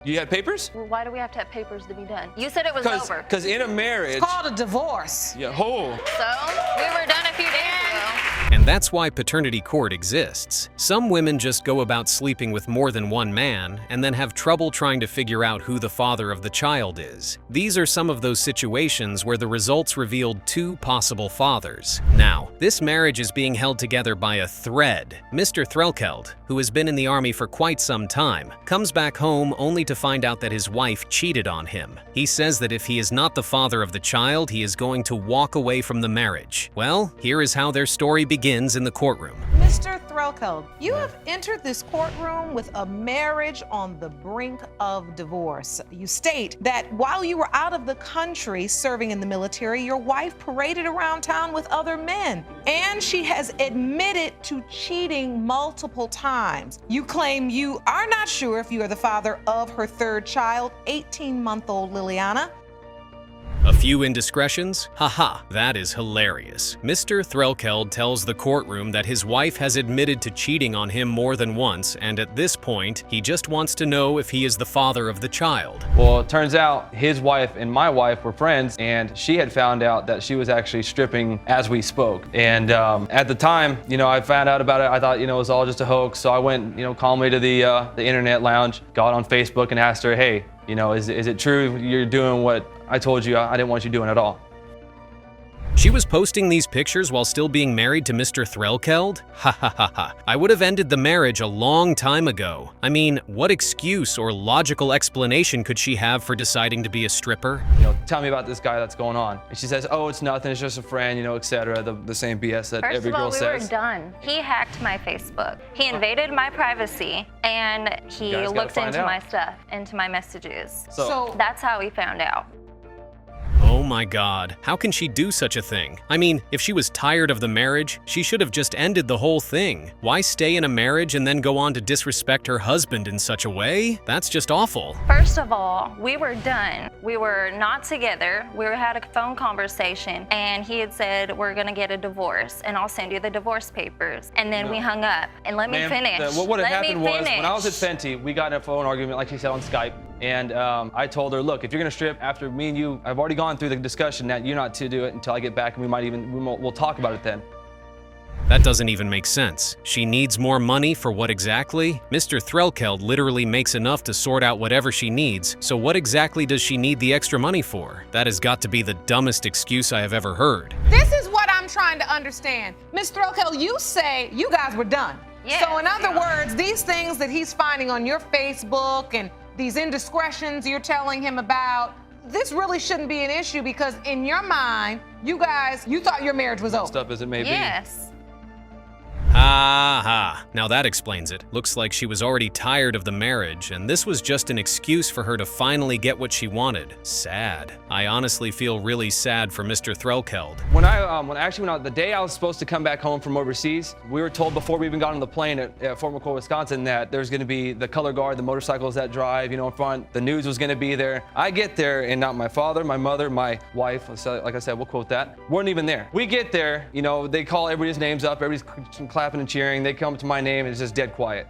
You had papers? Well, why do we have to have papers to be done? You said it was over. Because in a marriage... It's called a divorce. Yeah, So, we were done a few days ago. And that's why paternity court exists. Some women just go about sleeping with more than one man and then have trouble trying to figure out who the father of the child is. These are some of those situations where the results revealed two possible fathers. Now, this marriage is being held together by a thread. Mr. Threlkeld, who has been in the army for quite some time, comes back home only to find out that his wife cheated on him. He says that if he is not the father of the child, he is going to walk away from the marriage. Well, here is how their story begins in the courtroom. Mr. Threlkeld, you have entered this courtroom with a marriage on the brink of divorce. You state that while you were out of the country serving in the military, your wife paraded around town with other men, and she has admitted to cheating multiple times. You claim you are not sure if you are the father of her third child, 18-month-old Liliana. A few indiscretions? Haha, that is hilarious. Mr. Threlkeld tells the courtroom that his wife has admitted to cheating on him more than once, and at this point, he just wants to know if he is the father of the child. Well, it turns out his wife and my wife were friends, and she had found out that she was actually stripping as we spoke. And at the time, I found out about it. I thought, it was all just a hoax. So I went, calmly to the internet lounge, got on Facebook and asked her, hey, is it true you're doing what I told you I didn't want you doing at all? She was posting these pictures while still being married to Mr. Threlkeld? Ha ha ha ha. I would have ended the marriage a long time ago. I mean, what excuse or logical explanation could she have for deciding to be a stripper? Tell me about this guy that's going on. And she says, oh, it's nothing, it's just a friend, etc. The same BS that every girl says. First of all, we were done. He hacked my Facebook. He invaded my privacy, and he looked into my stuff, into my messages. So that's how we found out. Oh my God, how can she do such a thing? I mean, if she was tired of the marriage, she should have just ended the whole thing. Why stay in a marriage and then go on to disrespect her husband in such a way? That's just awful. First of all, we were done. We were not together. We had a phone conversation, and he had said, we're gonna get a divorce, and I'll send you the divorce papers. And then we hung up. And let me finish. What had happened was, when I was at Fenty, we got in a phone argument, like she said, on Skype. And I told her, look, if you're gonna strip after me and you, I've already gone through the discussion that you're not to do it until I get back, and we'll talk about it then. That doesn't even make sense. She needs more money for what exactly? Mr. Threlkeld literally makes enough to sort out whatever she needs, so what exactly does she need the extra money for? That has got to be the dumbest excuse I have ever heard. This is what I'm trying to understand. Ms. Threlkeld, you say you guys were done. Yes. So in other words, these things that he's finding on your Facebook and these indiscretions you're telling him about, this really shouldn't be an issue, because in your mind, you thought your marriage was over. Messed up as it may be. Yes. Ha ha. Now that explains it. Looks like she was already tired of the marriage, and this was just an excuse for her to finally get what she wanted. Sad. I honestly feel really sad for Mr. Threlkeld. When I actually went out, the day I was supposed to come back home from overseas, we were told before we even got on the plane at Fort McCoy, Wisconsin, that there's gonna be the color guard, the motorcycles that drive, in front, the news was gonna be there. I get there, and not my father, my mother, my wife, so like I said, we'll quote that, weren't even there. We get there, they call everybody's names up, everybody's clapping and cheering, they come to my name, and it's just dead quiet.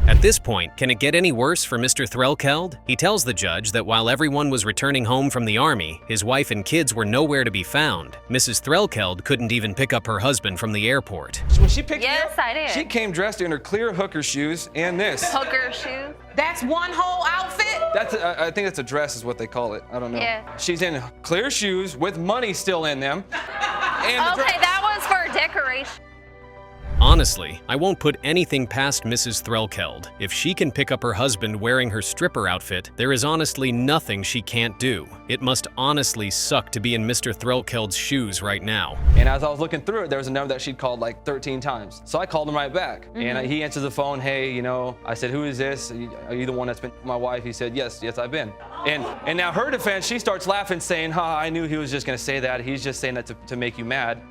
At this point, can it get any worse for Mr. Threlkeld? He tells the judge that while everyone was returning home from the army, his wife and kids were nowhere to be found. Mrs. Threlkeld couldn't even pick up her husband from the airport. When she picked me Yes, up, I did. she came dressed in her clear hooker shoes and this. Hooker shoes. That's one whole outfit? I think that's a dress is what they call it. I don't know. Yeah. She's in clear shoes with money still in them. And Okay, that was for decoration. Honestly, I won't put anything past Mrs. Threlkeld. If she can pick up her husband wearing her stripper outfit, there is honestly nothing she can't do. It must honestly suck to be in Mr. Threlkeld's shoes right now. And as I was looking through it, there was a number that she'd called like 13 times. So I called him right back. And he answers the phone, hey, I said, who is this? Are you the one that's been with my wife? He said, yes, I've been. And now her defense, she starts laughing, saying, I knew he was just gonna say that. He's just saying that to make you mad.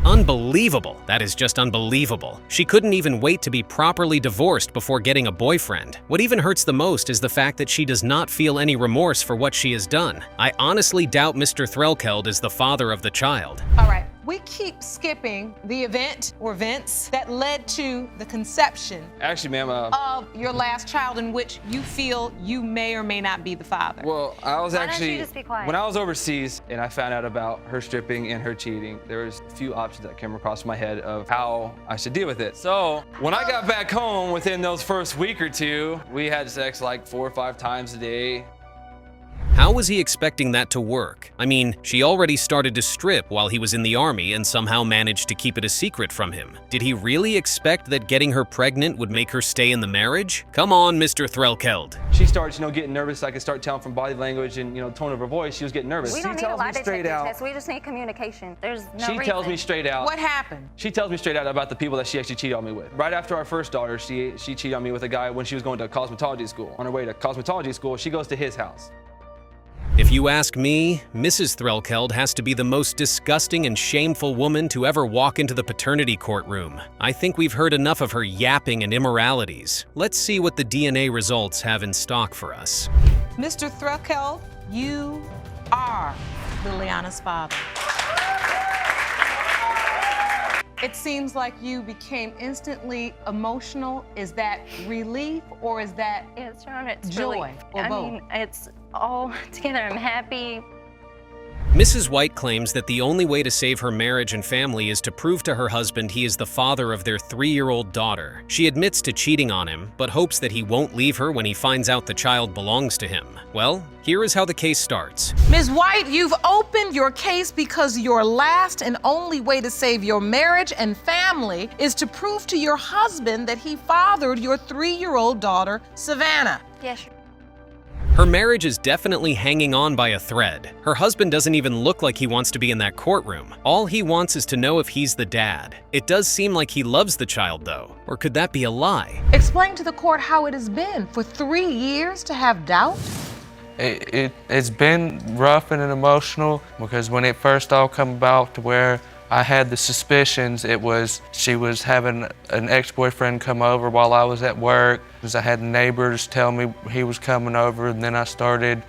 Unbelievable. That is just unbelievable. She couldn't even wait to be properly divorced before getting a boyfriend. What even hurts the most is the fact that she does not feel any remorse for what she has done. I honestly doubt Mr. Threlkeld is the father of the child. All right. we keep skipping the event or events that led to the conception Actually, ma'am, of your last child in which you feel you may or may not be the father. well, I was Why don't actually, you just be quiet? when I was overseas and I found out about her stripping and her cheating, there was a few options that came across my head of how I should deal with it. So when I got back home, within those first week or two, we had sex like 4 or 5 times a day. How was he expecting that to work? I mean, she already started to strip while he was in the army and somehow managed to keep it a secret from him. Did he really expect that getting her pregnant would make her stay in the marriage? Come on, Mr. Threlkeld. She starts, getting nervous. I could start telling from body language and, tone of her voice, she was getting nervous. We don't need a lie detector test. We just need communication. There's no reason. She tells me straight out. What happened? She tells me straight out about the people that she actually cheated on me with. Right after our first daughter, she cheated on me with a guy when she was going to cosmetology school. On her way to cosmetology school, she goes to his house. If you ask me, Mrs. Threlkeld has to be the most disgusting and shameful woman to ever walk into the paternity courtroom. I think we've heard enough of her yapping and immoralities. Let's see what the DNA results have in stock for us. Mr. Threlkeld, you are Liliana's father. It seems like you became instantly emotional. Is that relief or is that It's joy really, or both? I mean, it's all together. I'm happy. Mrs. White claims that the only way to save her marriage and family is to prove to her husband he is the father of their 3-year-old daughter. She admits to cheating on him, but hopes that he won't leave her when he finds out the child belongs to him. Well, here is how the case starts. Ms. White, you've opened your case because your last and only way to save your marriage and family is to prove to your husband that he fathered your 3-year-old daughter, Savannah. Yes. Her marriage is definitely hanging on by a thread. Her husband doesn't even look like he wants to be in that courtroom. All he wants is to know if he's the dad. It does seem like he loves the child, though. Or could that be a lie? Explain to the court how it has been for 3 years to have doubt. It's been rough and emotional because when it first all come about to where I had the suspicions, it was she was having an ex-boyfriend come over while I was at work. Because I had neighbors tell me he was coming over, and then I started.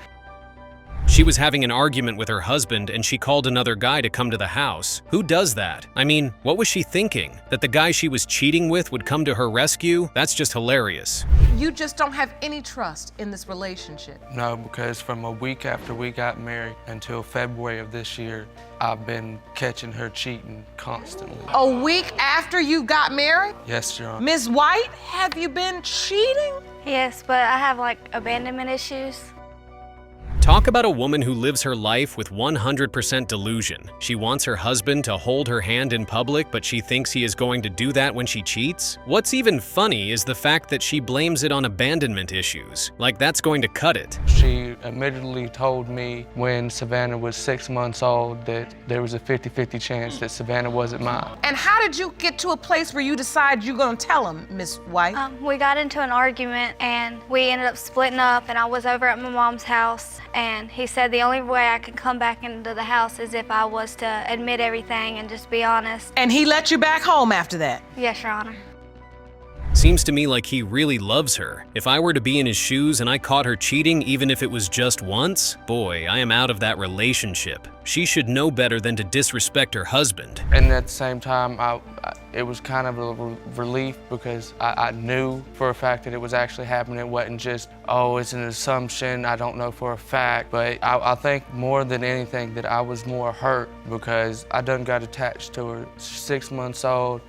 She was having an argument with her husband and she called another guy to come to the house. Who does that? I mean, what was she thinking? That the guy she was cheating with would come to her rescue? That's just hilarious. You just don't have any trust in this relationship. No, because from a week after we got married until February of this year, I've been catching her cheating constantly. A week after you got married? Yes, Your Honor. Ms. White, have you been cheating? Yes, but I have abandonment issues. Talk about a woman who lives her life with 100% delusion. She wants her husband to hold her hand in public, but she thinks he is going to do that when she cheats. What's even funny is the fact that she blames it on abandonment issues. Like that's going to cut it. She admittedly told me when Savannah was 6 months old that there was a 50-50 chance that Savannah wasn't mine. And how did you get to a place where you decide you're gonna tell him, Ms. White? We got into an argument and we ended up splitting up, and I was over at my mom's house, and he said the only way I could come back into the house is if I was to admit everything and just be honest. And he let you back home after that? Yes, Your Honor. Seems to me like he really loves her. If I were to be in his shoes and I caught her cheating, even if it was just once, boy, I am out of that relationship. She should know better than to disrespect her husband. And at the same time, it was kind of a relief because I knew for a fact that it was actually happening. It wasn't just, oh, it's an assumption, I don't know for a fact. But I think more than anything that I was more hurt because I done got attached to her. 6 months old.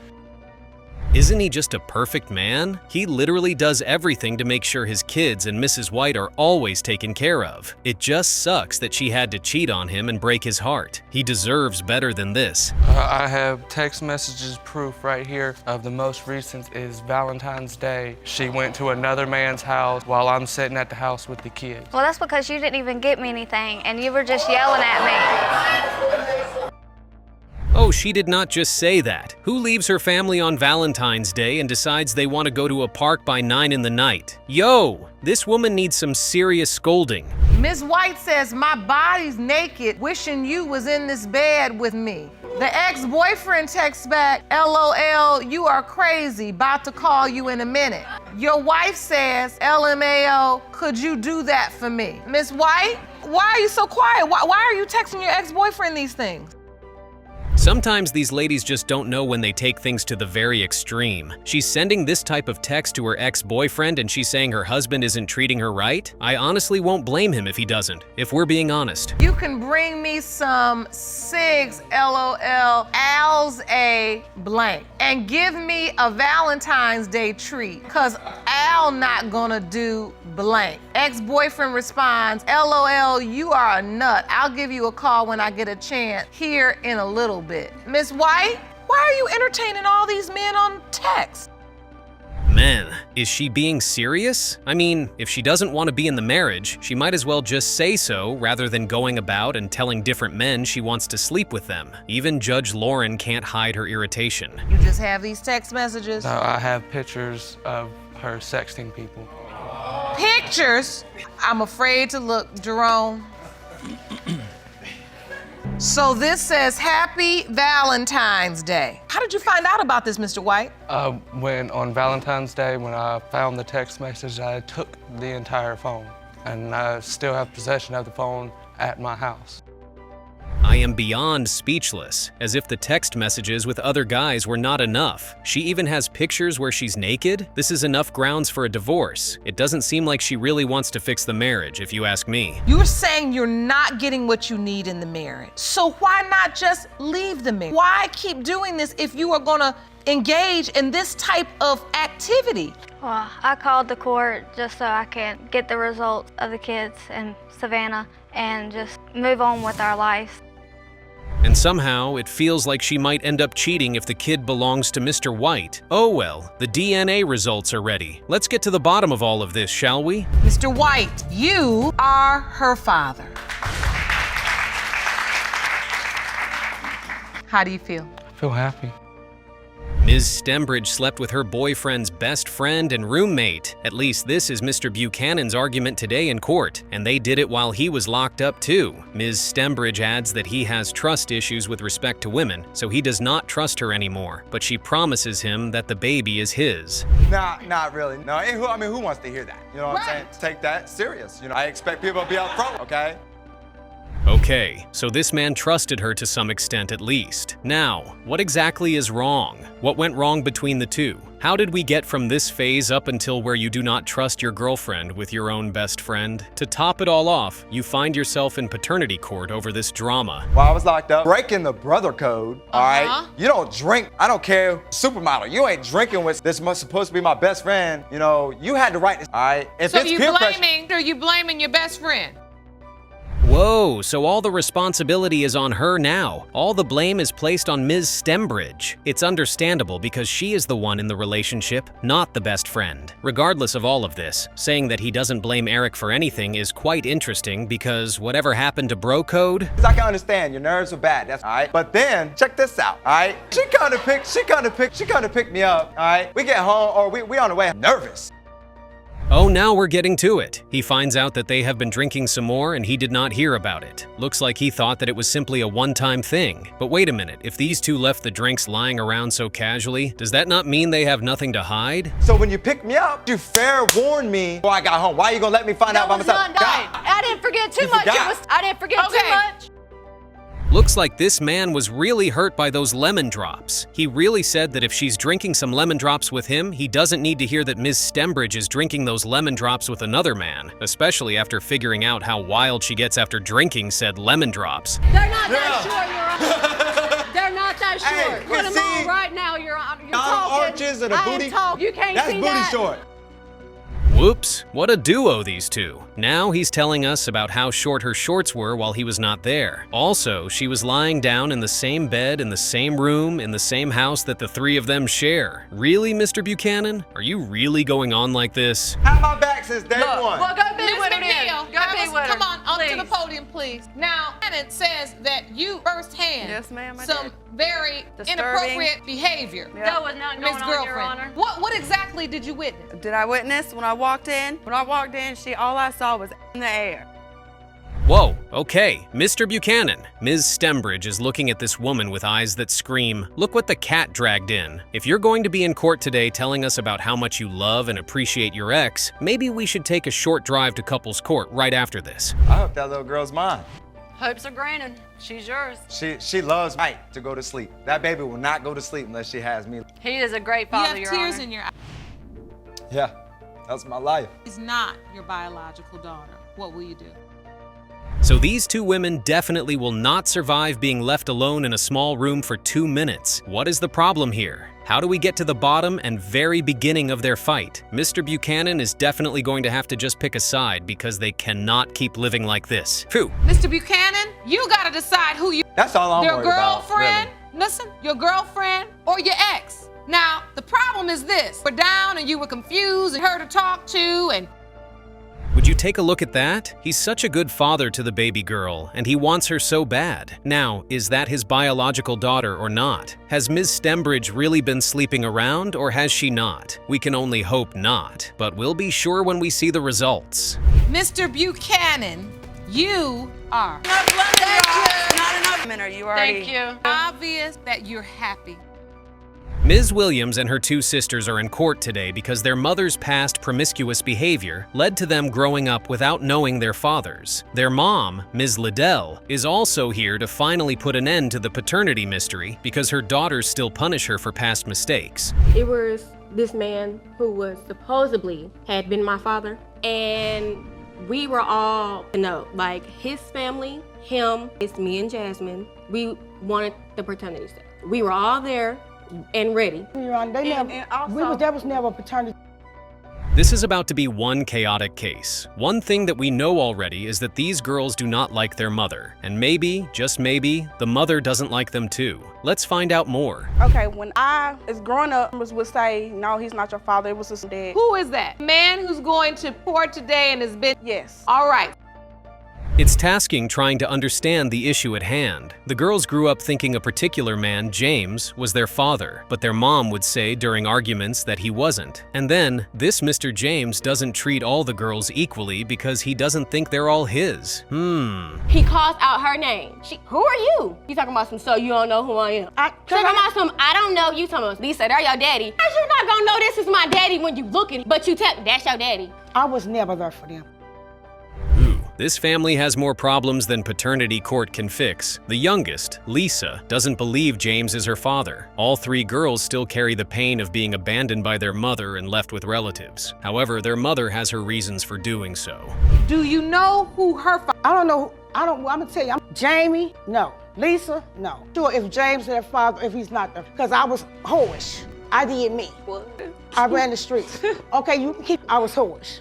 Isn't he just a perfect man? He literally does everything to make sure his kids and Mrs. White are always taken care of. It just sucks that she had to cheat on him and break his heart. He deserves better than this. I have text messages proof right here of the most recent is Valentine's Day. She went to another man's house while I'm sitting at the house with the kids. Well, that's because you didn't even get me anything, and you were just yelling at me. Oh, she did not just say that. Who leaves her family on Valentine's Day and decides they want to go to a park by 9 in the night? Yo, this woman needs some serious scolding. Ms. White says, my body's naked, wishing you was in this bed with me. The ex-boyfriend texts back, LOL, you are crazy, about to call you in a minute. Your wife says, LMAO, could you do that for me? Ms. White, why are you so quiet? Why are you texting your ex-boyfriend these things? Sometimes these ladies just don't know when they take things to the very extreme. She's sending this type of text to her ex-boyfriend and she's saying her husband isn't treating her right? I honestly won't blame him if he doesn't, if we're being honest. You can bring me some SIGs, LOL, Al's a blank, and give me a Valentine's Day treat, cause Al not gonna do blank. Ex-boyfriend responds, LOL, you are a nut. I'll give you a call when I get a chance here in a little bit. Miss White, why are you entertaining all these men on text? Man, is she being serious? I mean, if she doesn't want to be in the marriage, she might as well just say so rather than going about and telling different men she wants to sleep with them. Even Judge Lauren can't hide her irritation. You just have these text messages? No, I have pictures of her sexting people. Pictures? I'm afraid to look, Jerome. So this says Happy Valentine's Day. How did you find out about this, Mr. White? When on Valentine's Day, when I found the text message, I took the entire phone, and I still have possession of the phone at my house. I am beyond speechless, as if the text messages with other guys were not enough. She even has pictures where she's naked? This is enough grounds for a divorce. It doesn't seem like she really wants to fix the marriage, if you ask me. You're saying you're not getting what you need in the marriage. So why not just leave the marriage? Why keep doing this if you are gonna engage in this type of activity? Well, I called the court just so I can get the results of the kids in Savannah and just move on with our lives. And somehow, it feels like she might end up cheating if the kid belongs to Mr. White. Oh well, the DNA results are ready. Let's get to the bottom of all of this, shall we? Mr. White, you are her father. How do you feel? I feel happy. Ms. Stembridge slept with her boyfriend's best friend and roommate. At least this is Mr. Buchanan's argument today in court, and they did it while he was locked up too. Ms. Stembridge adds that he has trust issues with respect to women, so he does not trust her anymore, but she promises him that the baby is his. Nah, not really. No, I mean, who wants to hear that? You know what I'm saying? Take that serious. You know, I expect people to be upfront, okay? Okay, so this man trusted her to some extent at least. Now, what exactly is wrong? What went wrong between the two? How did we get from this phase up until where you do not trust your girlfriend with your own best friend? To top it all off, you find yourself in paternity court over this drama. While I was locked up, breaking the brother code, all right? You don't drink, I don't care, supermodel, you ain't drinking with this supposed to be my best friend. You know, you had the right to, all right? If So it's you peer blaming, are you blaming your best friend? Whoa, so all the responsibility is on her now. All the blame is placed on Ms. Stembridge. It's understandable because she is the one in the relationship, not the best friend. Regardless of all of this, saying that he doesn't blame Eric for anything is quite interesting because whatever happened to bro code? I can understand your nerves are bad, that's all right. But then, check this out, all right? She kind of picked me up, all right? We get home, or we on the way, nervous. Oh, now we're getting to it. He finds out that they have been drinking some more and he did not hear about it. Looks like he thought that it was simply a one-time thing. But wait a minute, if these two left the drinks lying around so casually, does that not mean they have nothing to hide? So when you picked me up, you fair warned me before I got home. Why are you gonna let me find out by myself? I didn't forget too much. I didn't forget too much. Looks like this man was really hurt by those lemon drops. He really said that if she's drinking some lemon drops with him, he doesn't need to hear that Ms. Stembridge is drinking those lemon drops with another man, especially after figuring out how wild she gets after drinking said lemon drops. They're not that short, Your Honor. They're not that short. Hey, Put them on right now, Your Honor. You're talking. Arches and a booty. You can't That's see booty that. short. Whoops, what a duo these two. Now he's telling us about how short her shorts were while he was not there. Also, she was lying down in the same bed, in the same room, in the same house that the three of them share. Really, Mr. Buchanan? Are you really going on like this? Have my back since day one. Well, go be Ms. with her then. McNeil, Go be with her. come on, up to the please. podium, please. Now, it says that you firsthand Yes, ma'am, I some did. very Disturbing. inappropriate behavior. That was not Ms. going on, Your Girlfriend. Honor. What exactly did you witness? Did I witness when I walked in? When I walked in, all I saw was in the air. Whoa, okay, Mr. Buchanan. Ms. Stembridge is looking at this woman with eyes that scream, look what the cat dragged in. If you're going to be in court today telling us about how much you love and appreciate your ex, maybe we should take a short drive to couples court right after this. I hope that little girl's mine. Hopes are granted. She's yours. She loves Mike to go to sleep. That baby will not go to sleep unless she has me. He is a great You father, have Your tears Honor. in your eyes. Yeah, that's my life. She's not your biological daughter. What will you do? So these two women definitely will not survive being left alone in a small room for 2 minutes. What is the problem here? How do we get to the bottom and very beginning of their fight? Mr. Buchanan is definitely going to have to just pick a side because they cannot keep living like this. Phew. Mr. Buchanan, you gotta decide who you That's all I'm your worried about, girlfriend, really. listen, your girlfriend or your ex. Now, the problem is this. We're down and you were confused and her to talk to and Would you take a look at that? He's such a good father to the baby girl, and he wants her so bad. Now, is that his biological daughter or not? Has Ms. Stembridge really been sleeping around, or has she not? We can only hope not, but we'll be sure when we see the results. Mr. Buchanan, you are Not enough men. Are you already? Thank you. Obvious that you're happy. Ms. Williams and her two sisters are in court today because their mother's past promiscuous behavior led to them growing up without knowing their fathers. Their mom, Ms. Liddell, is also here to finally put an end to the paternity mystery because her daughters still punish her for past mistakes. It was this man who was supposedly had been my father, and we were all, like his family, him, it's me and Jasmine. We wanted the paternity test. We were all there and ready. That was never paternity. This is about to be one chaotic case. One thing that we know already is that these girls do not like their mother. And maybe, just maybe, the mother doesn't like them too. Let's find out more. Okay, when I, as growing up, would say, no, he's not your father, it was his dad. Who is that? Man who's going to court today and has been. Yes. All right. It's tasking trying to understand the issue at hand. The girls grew up thinking a particular man, James, was their father, but their mom would say during arguments that he wasn't. And then, this Mr. James doesn't treat all the girls equally because he doesn't think they're all his. He calls out her name. Who are you? You talking about some, so you don't know who I am. Talking about some, I don't know, you talking about, Lisa, they're your daddy. How's you not gonna know this is my daddy when you looking, but you tell, that's your daddy. I was never there for them. This family has more problems than paternity court can fix. The youngest, Lisa, doesn't believe James is her father. All three girls still carry the pain of being abandoned by their mother and left with relatives. However, their mother has her reasons for doing so. Do you know who her father? I don't know. I'm gonna tell you. Jamie, no. Lisa, no. Sure, if James is their father, if he's not there, because I was whorish. I did me. What? I ran the streets. Okay, you can keep. I was whorish.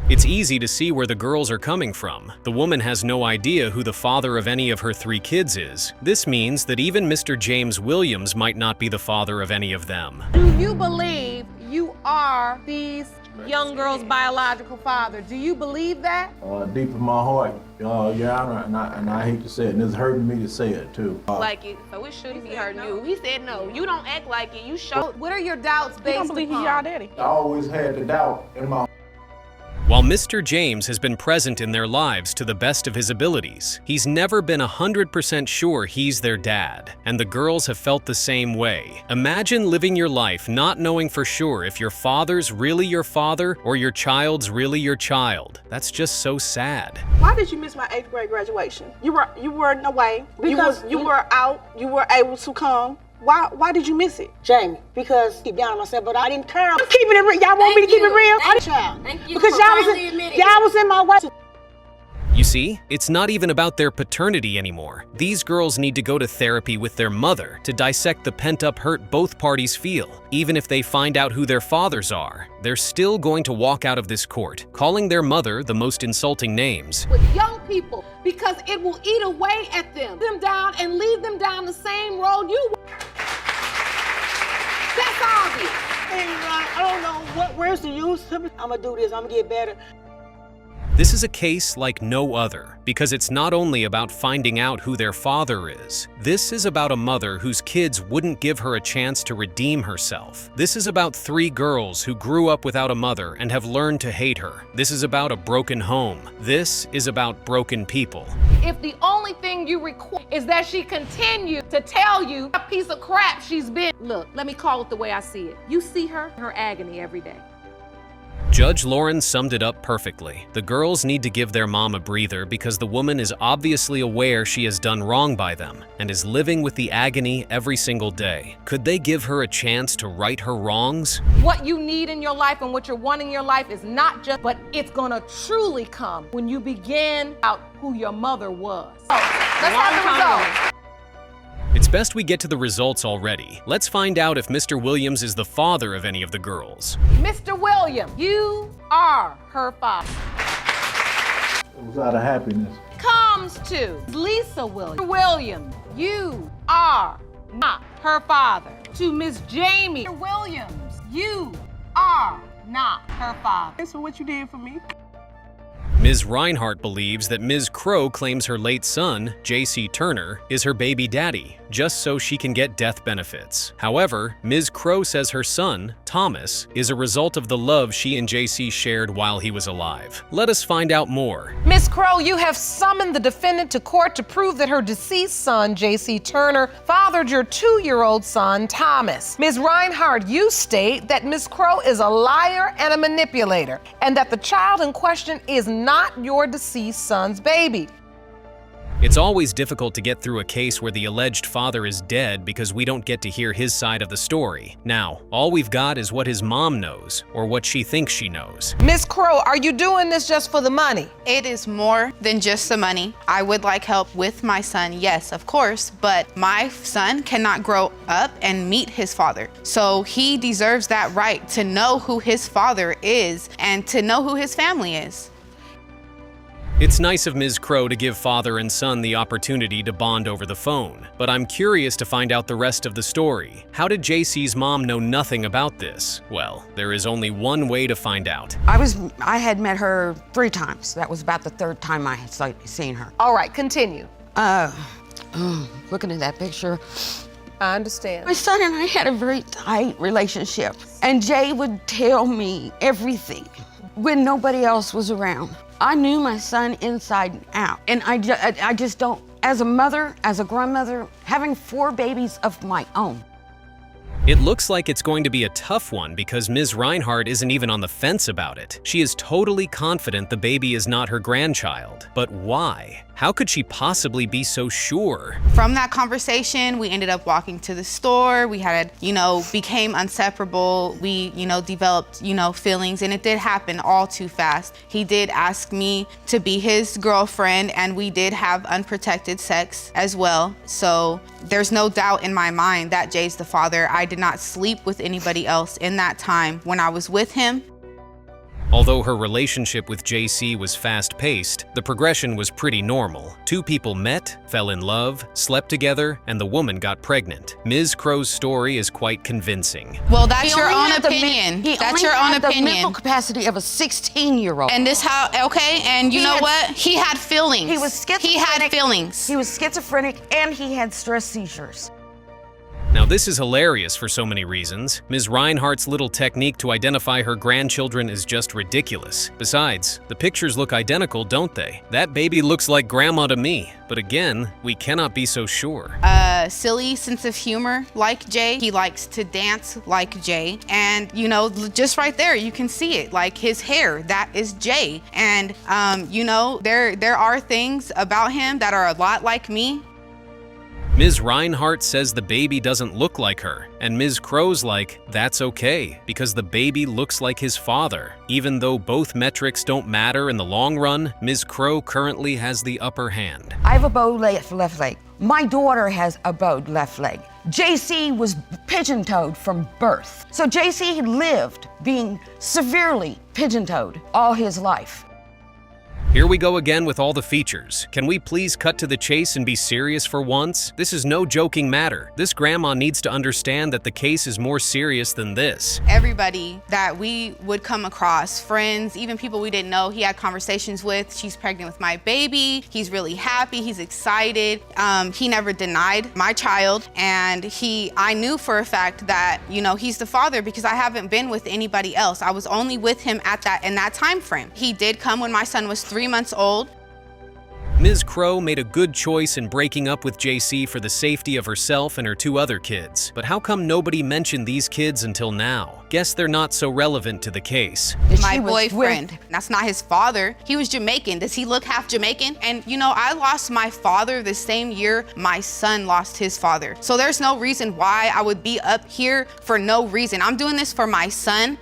It's easy to see where the girls are coming from. The woman has no idea who the father of any of her three kids is. This means that even Mr. James Williams might not be the father of any of them. Do you believe you are these young girls' biological father? Do you believe that? Deep in my heart, Your Honor, and I hate to say it, and it's hurting me to say it too. Like it, so it shouldn't be hurting you. He said no. You don't act like it. You show. What are your doubts based don't believe upon? he's your daddy. I always had the doubt in my While Mr. James has been present in their lives to the best of his abilities, he's never been 100% sure he's their dad, and the girls have felt the same way. Imagine living your life not knowing for sure if your father's really your father or your child's really your child. That's just so sad. Why did you miss my 8th grade graduation? You weren't away. Because you were out. You were able to come. Why did you miss it? Jamie, because I keep down on myself, but I didn't care. I'm keeping it real. Y'all want me to keep it real? Thank you Because for finally admitting. y'all was in my way. You see, it's not even about their paternity anymore. These girls need to go to therapy with their mother to dissect the pent-up hurt both parties feel. Even if they find out who their fathers are, they're still going to walk out of this court, calling their mother the most insulting names. With young people, because it will eat away at them down and lead them down the same road you. That's obvious. I don't know where's the use of it. I'm gonna do this. I'm gonna get better. This is a case like no other, because it's not only about finding out who their father is. This is about a mother whose kids wouldn't give her a chance to redeem herself. This is about three girls who grew up without a mother and have learned to hate her. This is about a broken home. This is about broken people. If the only thing you require is that she continue to tell you a piece of crap she's been. Look, let me call it the way I see it. You see her agony every day. Judge Lauren summed it up perfectly. The girls need to give their mom a breather because the woman is obviously aware she has done wrong by them and is living with the agony every single day. Could they give her a chance to right her wrongs? What you need in your life and what you're wanting in your life is not just, but it's gonna truly come when you begin out who your mother was. So, let's have the results. It's best we get to the results already. Let's find out if Mr. Williams is the father of any of the girls. Mr. Williams, you are her father. It was out of happiness. Comes to Lisa Williams, you are not her father. To Miss Jamie Williams, you are not her father. So what you did for me? Ms. Reinhardt believes that Ms. Crow claims her late son, J.C. Turner, is her baby daddy, just so she can get death benefits. However, Ms. Crow says her son, Thomas, is a result of the love she and J.C. shared while he was alive. Let us find out more. Ms. Crow, you have summoned the defendant to court to prove that her deceased son, J.C. Turner, fathered your 2-year-old son, Thomas. Ms. Reinhardt, you state that Ms. Crow is a liar and a manipulator, and that the child in question is not your deceased son's baby. It's always difficult to get through a case where the alleged father is dead because we don't get to hear his side of the story. Now, all we've got is what his mom knows, or what she thinks she knows. Ms. Crow, are you doing this just for the money? It is more than just the money. I would like help with my son, yes, of course, but my son cannot grow up and meet his father. So he deserves that right to know who his father is and to know who his family is. It's nice of Ms. Crow to give father and son the opportunity to bond over the phone, but I'm curious to find out the rest of the story. How did JC's mom know nothing about this? Well, there is only one way to find out. I had met her 3 times. That was about the 3rd time I had seen her. All right, continue. Looking at that picture, I understand. my son and I had a very tight relationship, and Jay would tell me everything when nobody else was around. I knew my son inside and out, and I just don't, as a mother, as a grandmother, having 4 babies of my own. It looks like it's going to be a tough one because Ms. Reinhardt isn't even on the fence about it. She is totally confident the baby is not her grandchild. But why? How could she possibly be so sure? From that conversation, we ended up walking to the store. We had, became inseparable. We, developed, feelings, and it did happen all too fast. He did ask me to be his girlfriend, and we did have unprotected sex as well. So there's no doubt in my mind that Jay's the father. I did not sleep with anybody else in that time when I was with him. Although her relationship with JC was fast-paced, the progression was pretty normal. 2 people met, fell in love, slept together, and the woman got pregnant. Ms. Crow's story is quite convincing. Well, that's your own opinion. That's your own opinion. The mental capacity of a 16-year-old. And this and you know what? He had feelings. He was schizophrenic. He had feelings. He was schizophrenic, and he had stress seizures. Now this is hilarious for so many reasons. Ms. Reinhardt's little technique to identify her grandchildren is just ridiculous. Besides, the pictures look identical, don't they? That baby looks like grandma to me. But again, we cannot be so sure. Silly sense of humor like Jay. He likes to dance like Jay. And just right there, you can see it. Like his hair, that is Jay. And there are things about him that are a lot like me. Ms. Reinhardt says the baby doesn't look like her, and Ms. Crow's like, that's okay, because the baby looks like his father. Even though both metrics don't matter in the long run, Ms. Crow currently has the upper hand. I have a bowed left leg. My daughter has a bowed left leg. JC was pigeon-toed from birth. So JC lived being severely pigeon-toed all his life. Here we go again with all the features. Can we please cut to the chase and be serious for once? This is no joking matter. This grandma needs to understand that the case is more serious than this. Everybody that we would come across, friends, even people we didn't know, he had conversations with. She's pregnant with my baby. He's really happy. He's excited. He never denied my child. And I knew for a fact that, he's the father because I haven't been with anybody else. I was only with him in that time frame. He did come when my son was 3 months old. Ms. Crow made a good choice in breaking up with JC for the safety of herself and her 2 other kids. But how come nobody mentioned these kids until now? Guess they're not so relevant to the case. My boyfriend, that's not his father. He was Jamaican. Does he look half Jamaican? And you know, I lost my father the same year my son lost his father. So there's no reason why I would be up here for no reason. I'm doing this for my son.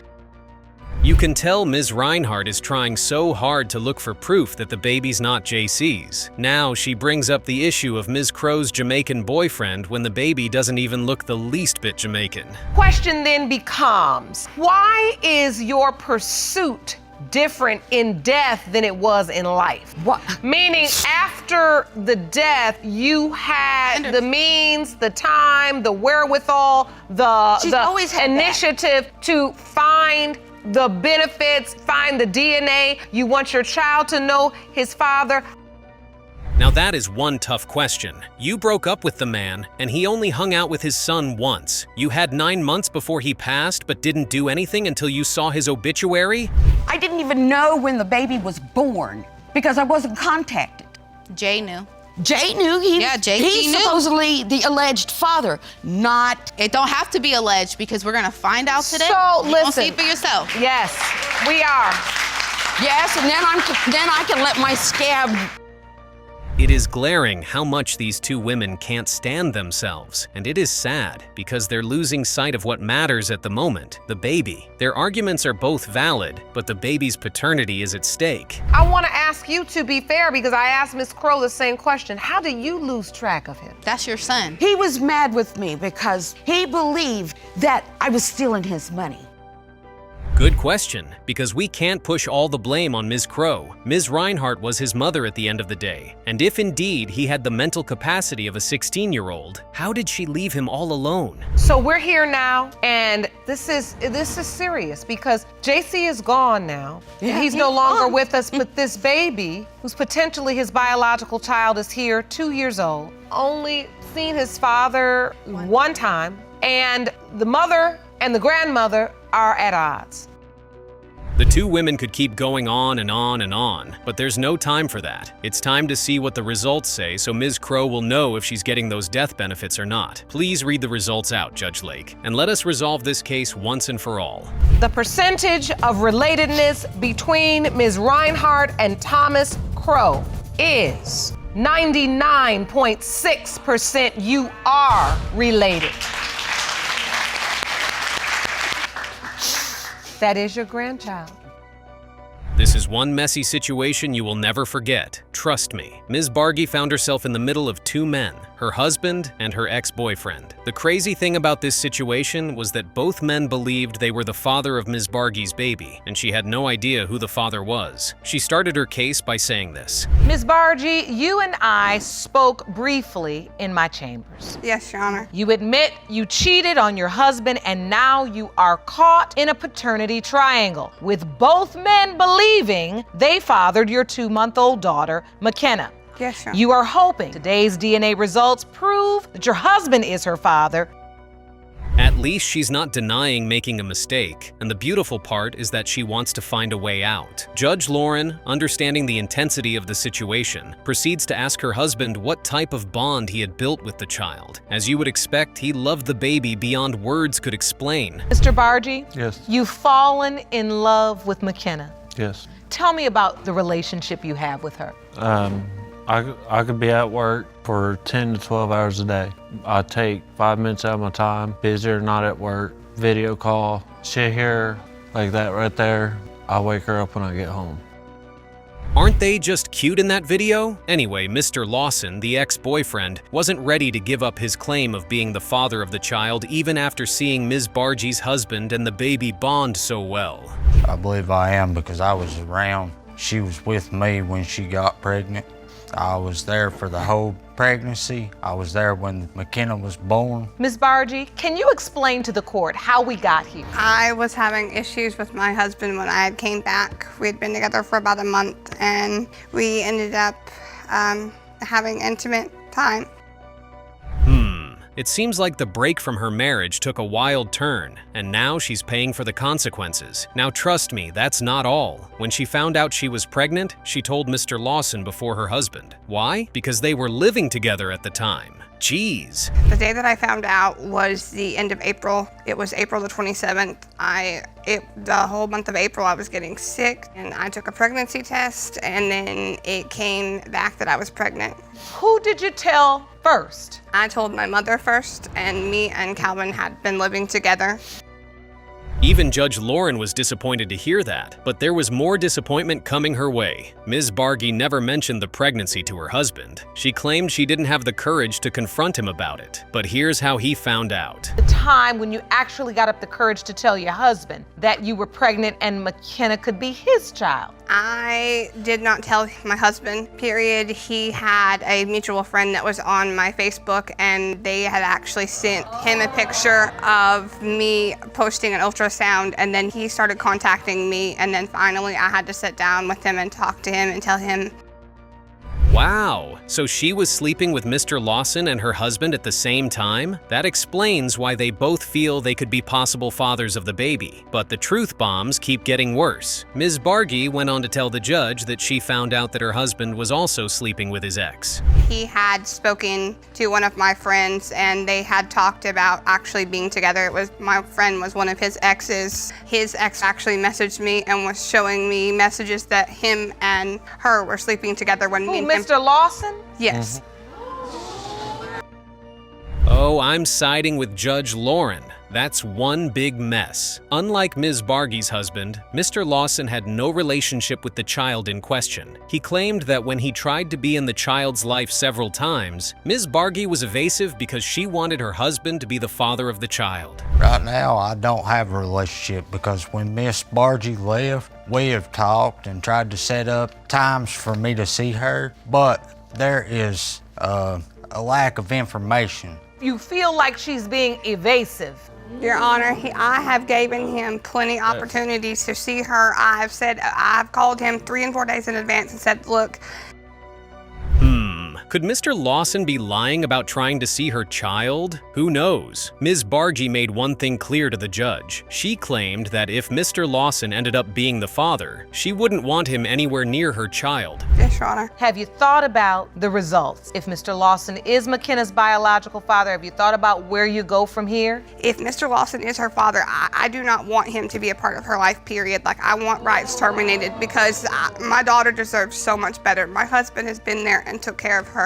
You can tell Ms. Reinhardt is trying so hard to look for proof that the baby's not JC's. Now she brings up the issue of Ms. Crow's Jamaican boyfriend when the baby doesn't even look the least bit Jamaican. Question then becomes, why is your pursuit different in death than it was in life? What? Meaning after the death, you had the means, the time, the wherewithal, the initiative to find the benefits, find the DNA. You want your child to know his father. Now that is one tough question. You broke up with the man, and he only hung out with his son once. You had 9 months before he passed, but didn't do anything until you saw his obituary? I didn't even know when the baby was born because I wasn't contacted. Jay knew. Jay knew. He's knew. supposedly the alleged father, not... It don't have to be alleged because we're gonna find out today. So You're gonna see it for yourself. Yes, we are. Yes, and then I can let my scab... It is glaring how much these 2 women can't stand themselves, and it is sad because they're losing sight of what matters at the moment, the baby. Their arguments are both valid, but the baby's paternity is at stake. I want to ask you to be fair because I asked Ms. Crow the same question. How do you lose track of him? That's your son. He was mad with me because he believed that I was stealing his money. Good question, because we can't push all the blame on Ms. Crow. Ms. Reinhardt was his mother at the end of the day, and if indeed he had the mental capacity of a 16-year-old, how did she leave him all alone? So we're here now, and this is serious because JC is gone now. Yeah, he's no longer with us, but this baby, who's potentially his biological child, is here, 2 years old, only seen his father one time, and the mother and the grandmother are at odds. The 2 women could keep going on and on and on, but there's no time for that. It's time to see what the results say so Ms. Crow will know if she's getting those death benefits or not. Please read the results out, Judge Lake, and let us resolve this case once and for all. The percentage of relatedness between Ms. Reinhardt and Thomas Crow is 99.6% you are related. That is your grandchild. This is one messy situation you will never forget. Trust me. Ms. Bargy found herself in the middle of 2 men, her husband and her ex-boyfriend. The crazy thing about this situation was that both men believed they were the father of Ms. Bargy's baby, and she had no idea who the father was. She started her case by saying this. Ms. Bargy, you and I spoke briefly in my chambers. Yes, Your Honor. You admit you cheated on your husband, and now you are caught in a paternity triangle, with both men believing they fathered your 2-month-old daughter, McKenna. Yes, Your Honor. You are hoping today's DNA results prove that your husband is her father. At least she's not denying making a mistake, and the beautiful part is that she wants to find a way out. Judge Lauren, understanding the intensity of the situation, proceeds to ask her husband what type of bond he had built with the child. As you would expect, he loved the baby beyond words could explain. Mr. Bargy? Yes. You've fallen in love with McKenna. Yes. Tell me about the relationship you have with her. I could be at work for 10 to 12 hours a day. I take 5 minutes out of my time, busy or not at work, video call, sit here like that right there. I wake her up when I get home. Aren't they just cute in that video? Anyway, Mr. Lawson, the ex-boyfriend, wasn't ready to give up his claim of being the father of the child even after seeing Ms. Bargy's husband and the baby bond so well. I believe I am because I was around. She was with me when she got pregnant. I was there for the whole pregnancy. I was there when McKenna was born. Ms. Bargy, can you explain to the court how we got here? I was having issues with my husband when I came back. We had been together for about a month, and we ended up having intimate time. It seems like the break from her marriage took a wild turn, and now she's paying for the consequences. Now trust me, that's not all. When she found out she was pregnant, she told Mr. Lawson before her husband. Why? Because they were living together at the time. Jeez. The day that I found out was the end of April. It was April the 27th. The whole month of April I was getting sick, and I took a pregnancy test, and then it came back that I was pregnant. Who did you tell first? I told my mother first, and me and Calvin had been living together. Even Judge Lauren was disappointed to hear that, but there was more disappointment coming her way. Ms. Bargy never mentioned the pregnancy to her husband. She claimed she didn't have the courage to confront him about it, but here's how he found out. The time when you actually got up the courage to tell your husband that you were pregnant and McKenna could be his child. I did not tell my husband, period. He had a mutual friend that was on my Facebook, and they had actually sent him a picture of me posting an ultrasound, and then he started contacting me, and then finally I had to sit down with him and talk to him and tell him. Wow, so she was sleeping with Mr. Lawson and her husband at the same time? That explains why they both feel they could be possible fathers of the baby. But the truth bombs keep getting worse. Ms. Bargy went on to tell the judge that she found out that her husband was also sleeping with his ex. He had spoken to one of my friends, and they had talked about actually being together. My friend was one of his exes. His ex actually messaged me and was showing me messages that him and her were sleeping together when me and him. Mr. Lawson? Yes. Oh, I'm siding with Judge Lauren. That's one big mess. Unlike Ms. Bargy's husband, Mr. Lawson had no relationship with the child in question. He claimed that when he tried to be in the child's life several times, Ms. Bargy was evasive because she wanted her husband to be the father of the child. Right now, I don't have a relationship because when Miss Bargy left, we have talked and tried to set up times for me to see her, but there is a lack of information. You feel like she's being evasive. Your Honor, I have given him plenty opportunities to see her. I've called him 3 and 4 days in advance and said, look. Could Mr. Lawson be lying about trying to see her child? Who knows? Ms. Bargy made one thing clear to the judge. She claimed that if Mr. Lawson ended up being the father, she wouldn't want him anywhere near her child. Yes, Your Honor. Have you thought about the results? If Mr. Lawson is McKenna's biological father, have you thought about where you go from here? If Mr. Lawson is her father, I do not want him to be a part of her life, period. Like, I want rights terminated because my daughter deserves so much better. My husband has been there and took care of her.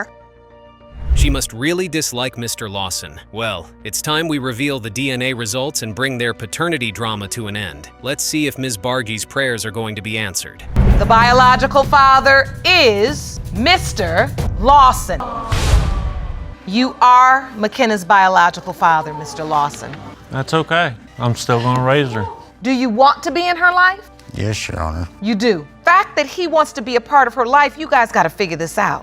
She must really dislike Mr. Lawson. Well, it's time we reveal the DNA results and bring their paternity drama to an end. Let's see if Ms. Bargy's prayers are going to be answered. The biological father is Mr. Lawson. You are McKenna's biological father, Mr. Lawson. That's okay. I'm still gonna raise her. Do you want to be in her life? Yes, Your Honor. You do. The fact that he wants to be a part of her life, you guys gotta figure this out.